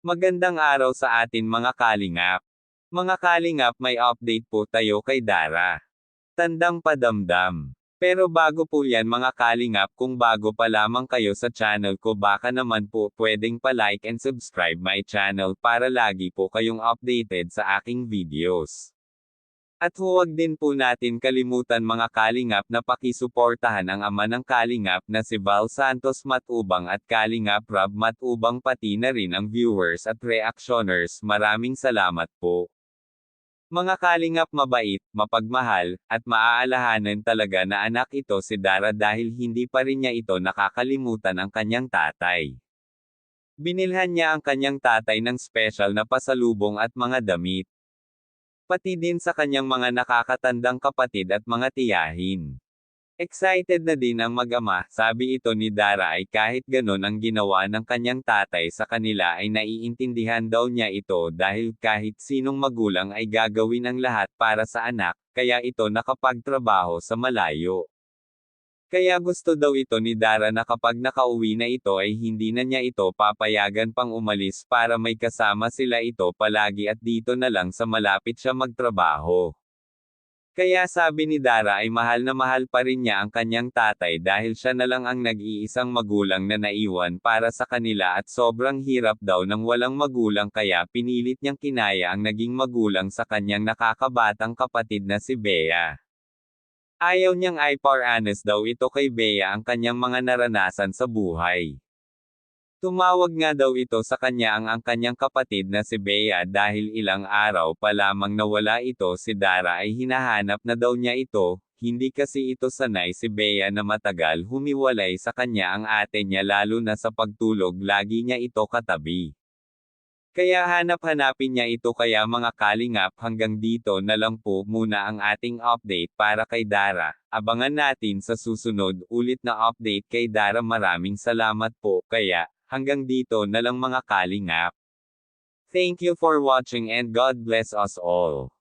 Magandang araw sa atin mga kalingap. Mga kalingap, may update po tayo kay Dara. Tandang padamdam. Pero bago po yan mga kalingap, kung bago pa lamang kayo sa channel ko, baka naman po pwedeng pa-like and subscribe my channel para lagi po kayong updated sa aking videos. At huwag din po natin kalimutan mga kalingap na pakisuportahan ang ama ng kalingap na si Val Santos Matubang at Kalingap Rob Matubang, pati na rin ang viewers at reactioners. Maraming salamat po. Mga kalingap, mabait, mapagmahal, at maaalahanan talaga na anak ito si Dara dahil hindi pa rin niya ito nakakalimutan ang kanyang tatay. Binilhan niya ang kanyang tatay ng special na pasalubong at mga damit. Pati din sa kanyang mga nakakatandang kapatid at mga tiyahin. Excited na din ang mag-ama, sabi ito ni Dara, ay kahit ganon ang ginawa ng kanyang tatay sa kanila ay naiintindihan daw niya ito dahil kahit sinong magulang ay gagawin ang lahat para sa anak, kaya ito nakapagtrabaho sa malayo. Kaya gusto daw ito ni Dara na kapag nakauwi na ito ay hindi na niya ito papayagan pang umalis para may kasama sila ito palagi at dito na lang sa malapit siya magtrabaho. Kaya sabi ni Dara ay mahal na mahal pa rin niya ang kanyang tatay dahil siya na lang ang nag-iisang magulang na naiwan para sa kanila at sobrang hirap daw ng walang magulang, kaya pinilit niyang kinaya ang naging magulang sa kanyang nakakabatang kapatid na si Bea. Ayaw niyang ipar-honest daw ito kay Bea ang kanyang mga naranasan sa buhay. Tumawag nga daw ito sa kanya ang kanyang kapatid na si Bea dahil ilang araw pa lamang nawala ito, si Dara ay hinahanap na daw niya ito, hindi kasi ito sanay si Bea na matagal humiwalay sa kanya ang ate niya, lalo na sa pagtulog lagi niya ito katabi. Kaya hanap-hanapin niya ito, kaya mga kalingap, hanggang dito na lang po muna ang ating update para kay Dara. Abangan natin sa susunod ulit na update kay Dara. Maraming salamat po, kaya hanggang dito na lang mga kalingap. Thank you for watching and God bless us all.